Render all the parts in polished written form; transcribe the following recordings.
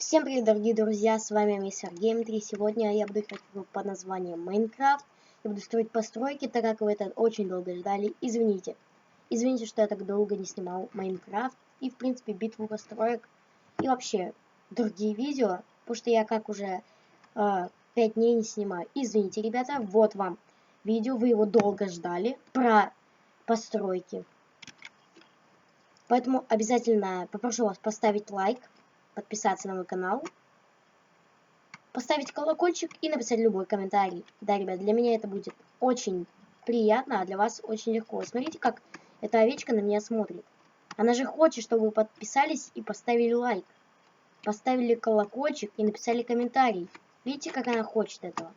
Всем привет, дорогие друзья, с вами мистер Гейм3. Сегодня я буду играть в игру под названием Майнкрафт. Я буду строить постройки, так как вы это очень долго ждали. Извините, что я так долго не снимал Майнкрафт и, в принципе, битву построек и вообще другие видео, потому что я как уже 5 дней не снимаю. Извините, ребята, вот вам видео, вы его долго ждали, про постройки. Поэтому обязательно попрошу вас поставить лайк, подписаться на мой канал, поставить колокольчик и написать любой комментарий. Да, ребят, для меня это будет очень приятно, а для вас очень легко. Смотрите, как эта овечка на меня смотрит. Она же хочет, чтобы вы подписались и поставили лайк, поставили колокольчик и написали комментарий. Видите, как она хочет этого?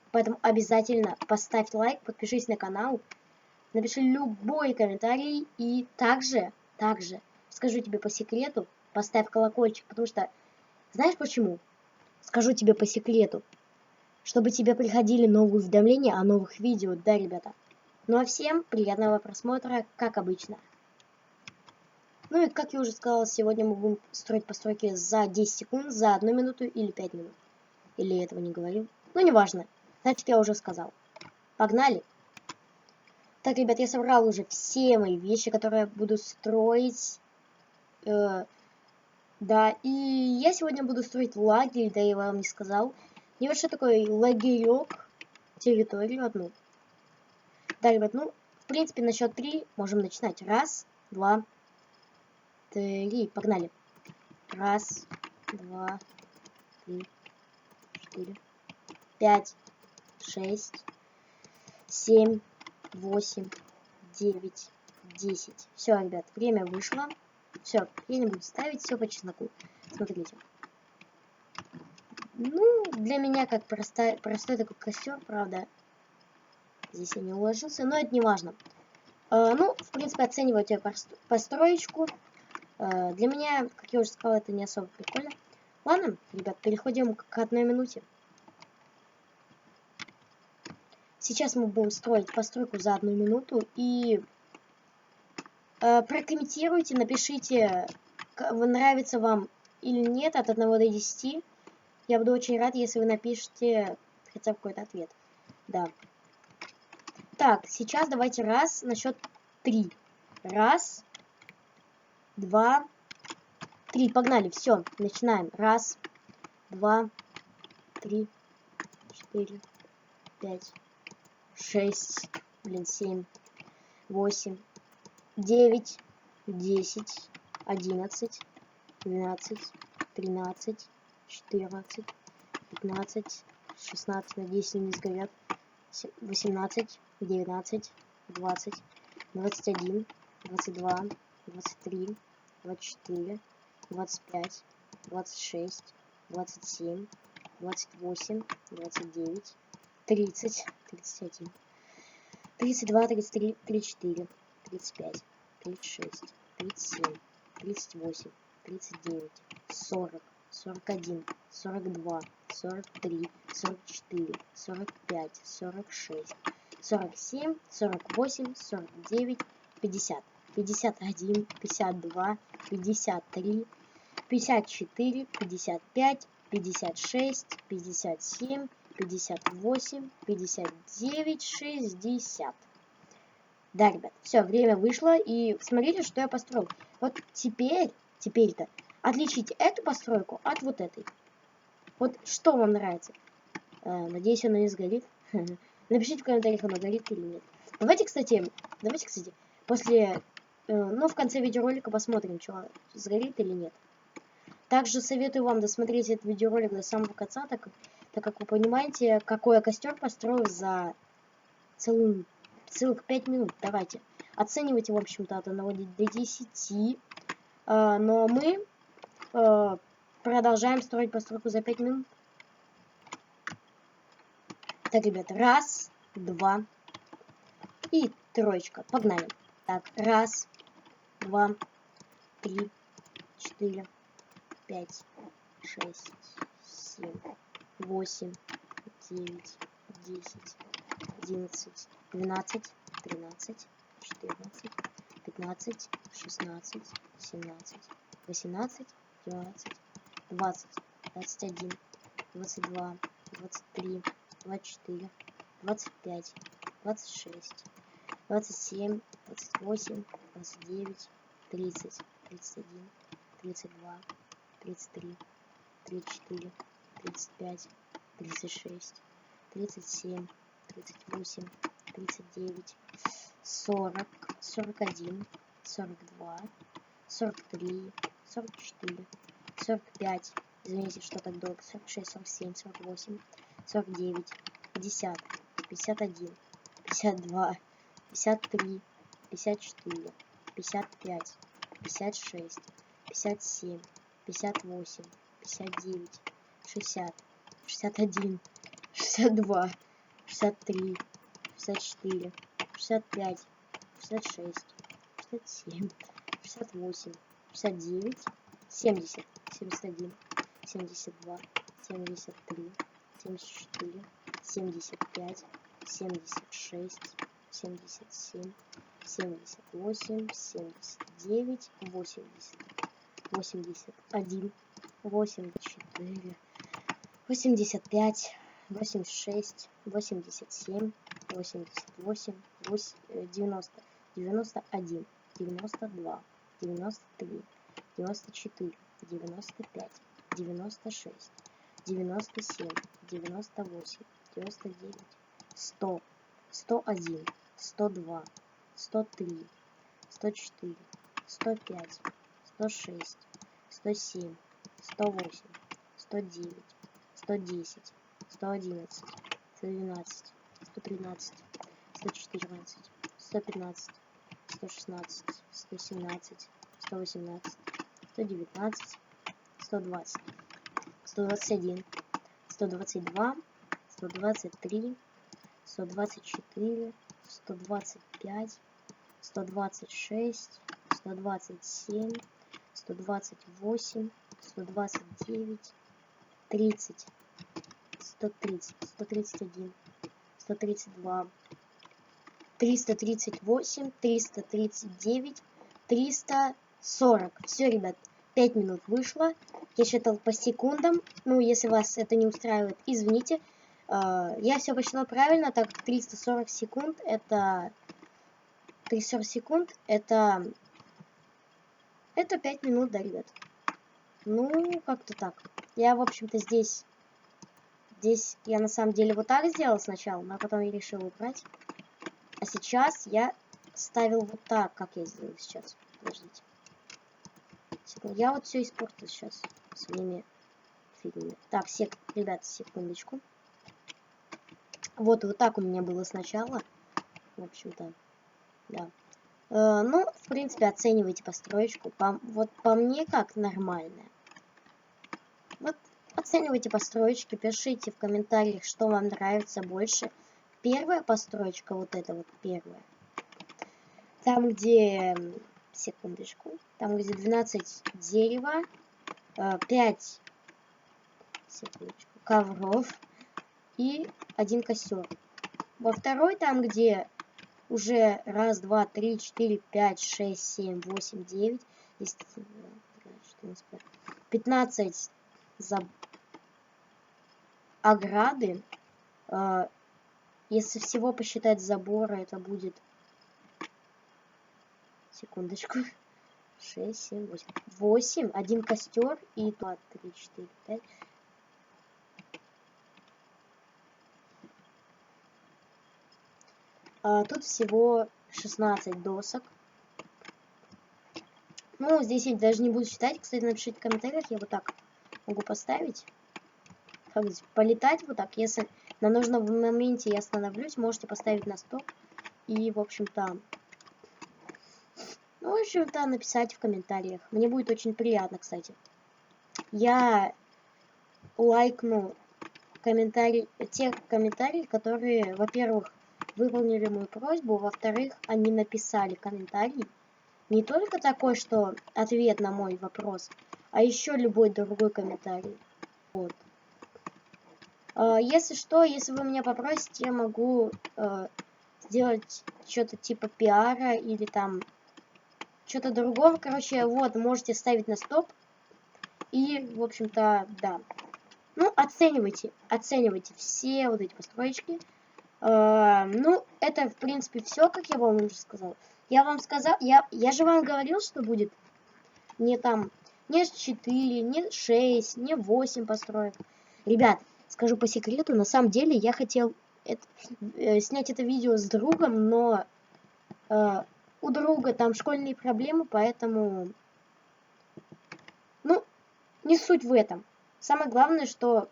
Поэтому обязательно поставь лайк, подпишись на канал, напиши любой комментарий и также скажу тебе по секрету, поставь колокольчик, потому что знаешь почему? Скажу тебе по секрету, чтобы тебе приходили новые уведомления о новых видео, да, ребята? Ну а всем приятного просмотра, как обычно. Ну и как я уже сказала, сегодня мы будем строить постройки за 10 секунд, за 1 минуту или 5 минут. Или я этого не говорил? Ну неважно, значит я уже сказал. Погнали! Так, ребят, я собрал уже все мои вещи, которые я буду строить. Да, и я сегодня буду строить лагерь, да я вам не сказал. Небольшой такой лагерек, территорию одну. Да, ребят, ну, в принципе, на счет 3 можем начинать. 1, 2, 3, погнали. 1, 2, 3, 4, 5, 6, 7, 8, 9, 10. Все, ребят, время вышло. Все, я не буду ставить, все по чесноку. Смотрите. Ну, для меня как простой такой костер, правда. Здесь я не уложился, но это не важно. Ну, в принципе, оценивайте построечку. Для меня, как я уже сказала, это не особо прикольно. Ладно, ребят, переходим к 1 минуте. Сейчас мы будем строить постройку за 1 минуту. И прокомментируйте, напишите, нравится вам или нет от 1 до 10. Я буду очень рад, если вы напишите хотя бы какой-то ответ. Да. Так, сейчас давайте на счет 3. 1, 2, 3. Погнали, все, начинаем. 1, 2, 3, 4, 5, 6, 7, 8, 9, 10, 11, 12, 13, 14, 15, 16, надеюсь, не сгорят. 18, 19, 20, 21, 22, 23, 24, 25, 26, 27, 28, 29, 30, 31, 32, 33, 34, 35, 36, 37, 38, 39, 40, 41, 42, 43, 44, 45, 46, 47, 48, 49, 50, 51, 52, 53, 54, 55, 56, 57, 58, 59, 60. Да, ребят, все, время вышло, и смотрите, что я построил. Вот теперь-то отличить эту постройку от вот этой. Вот что вам нравится? Надеюсь, она не сгорит. Напишите в комментариях, она горит или нет. Давайте, кстати, после, ну, в конце видеоролика посмотрим, что сгорит или нет. Также советую вам досмотреть этот видеоролик до самого конца, так как вы понимаете, какой я костер построил за целых 5 минут. Давайте. Оценивайте, в общем-то, от 1 до 10. Но мы продолжаем строить постройку за 5 минут. Так, ребята, 1, 2 и 3. Погнали. Так, 1, 2, 3, 4, 5, 6, 7, 8, 9, 10, 11, 12, 13, 14, 15, 16, 17, 18, 19, 20, 21, 22, 23, 24, 25, 26, 27, 28, 29, 30, 31, 32, 33, 34, 35, 36, 37, 38, 39, 40, 41, 42, 43, 44, 45, извините, что так долго, 46, 47, 48, 49, 50, 51, 52, 53, 54, 55, 56, 57, 58, 59, 60, 61, 62, 63, 64, 65, 66, 67, 68, 69, 70, 71, 72, 73, 74, 75, 76, 77, 78, 79, 80, 81, 84, 85, 86, 87, 88, 90, 91, 92, 93, 94, 95, 96, 97, 98, 99, 100, 101, 102, 103, 104, 105, 106, 107, 108, 109, 110, 111, 112, 113, 114, 115, 116, 117, 118, 119, 120, 121, 122, 123, 124, 125, 126, 127, 128, 129, 30, 130, 131, 132, 338, 339, 340. Все, ребят, 5 минут вышло. Я считал по секундам. Ну, если вас это не устраивает, извините. Я все посчитал правильно, так 340 секунд это 340 секунд это 5 минут, да, ребят. Ну, как-то так. Я, в общем-то, здесь я на самом деле вот так сделал сначала, но потом я решил убрать. А сейчас я ставил вот так, как я сделал сейчас. Подождите. Я вот все испортил сейчас своими фигнями. Так, ребят, секундочку. Вот так у меня было сначала. В общем-то, да. Ну, в принципе, оценивайте построечку. Вот по мне как нормальная. Вот оценивайте построечки, пишите в комментариях, что вам нравится больше. Первая построечка, вот эта вот первая. Там, где... Секундочку. Там, где 12 дерева, 5 ковров и 1 костер. Во второй, там, где уже 1, 2, 3, 4, 5, 6, 7, 8, 9, 10, 14, 15 ограды. Если всего посчитать забора, это будет... Секундочку. 6, 7, 8. 8, 1 костер и 2, 3, 4, 5. Тут всего 16 досок. Ну, здесь я даже не буду считать. Кстати, напишите в комментариях, я вот так могу поставить. Как здесь, полетать вот так. Если на нужном моменте я остановлюсь, можете поставить на стоп. И, в общем-то... Ну, в общем-то, написать в комментариях. Мне будет очень приятно, кстати. Я лайкну те комментарии, которые, во-первых, выполнили мою просьбу, во-вторых, они написали комментарий. Не только такой, что ответ на мой вопрос, а еще любой другой комментарий. Вот. Если что, если вы меня попросите, я могу сделать что-то типа пиара или там что-то другого. Короче, вот, можете ставить на стоп. И, в общем-то, да. Ну, оценивайте все вот эти построечки. Ну, это, в принципе, все, как я вам уже сказал. Я вам сказал, я же вам говорил, что будет не там, не 4, не 6, не 8 построек. Ребят, скажу по секрету, на самом деле я хотел снять это видео с другом, но у друга там школьные проблемы, поэтому, ну, не суть в этом. Самое главное, что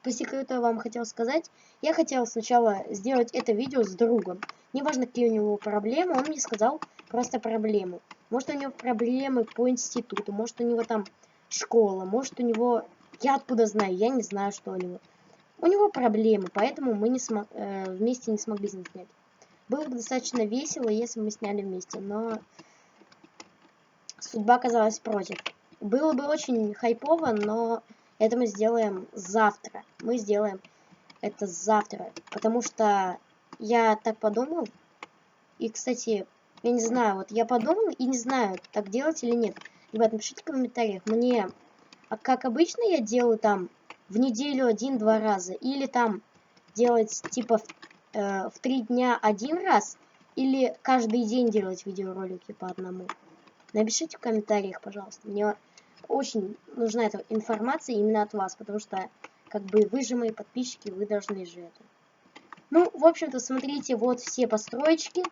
по секрету я вам хотел сказать, я хотел сначала сделать это видео с другом. Неважно, какие у него проблемы, он мне сказал просто проблему. Может, у него проблемы по институту, может, у него там школа, может, у него... Я откуда знаю, я не знаю, что у него. У него проблемы, поэтому мы вместе не смогли снять. Было бы достаточно весело, если бы мы сняли вместе, но судьба оказалась против. Было бы очень хайпово, но это мы сделаем завтра. Мы сделаем это завтра, потому что я так подумал. И, кстати, я не знаю, вот я подумал и не знаю, так делать или нет. Ребят, напишите в комментариях, мне, как обычно я делаю там в неделю 1-2 раза, или там делать типа в 3 дня 1 раз, или каждый день делать видеоролики по одному. Напишите в комментариях, пожалуйста. Мне очень нужна эта информация именно от вас, потому что, как бы, вы же мои подписчики, вы должны же это. Ну, в общем-то, смотрите, вот все построечки.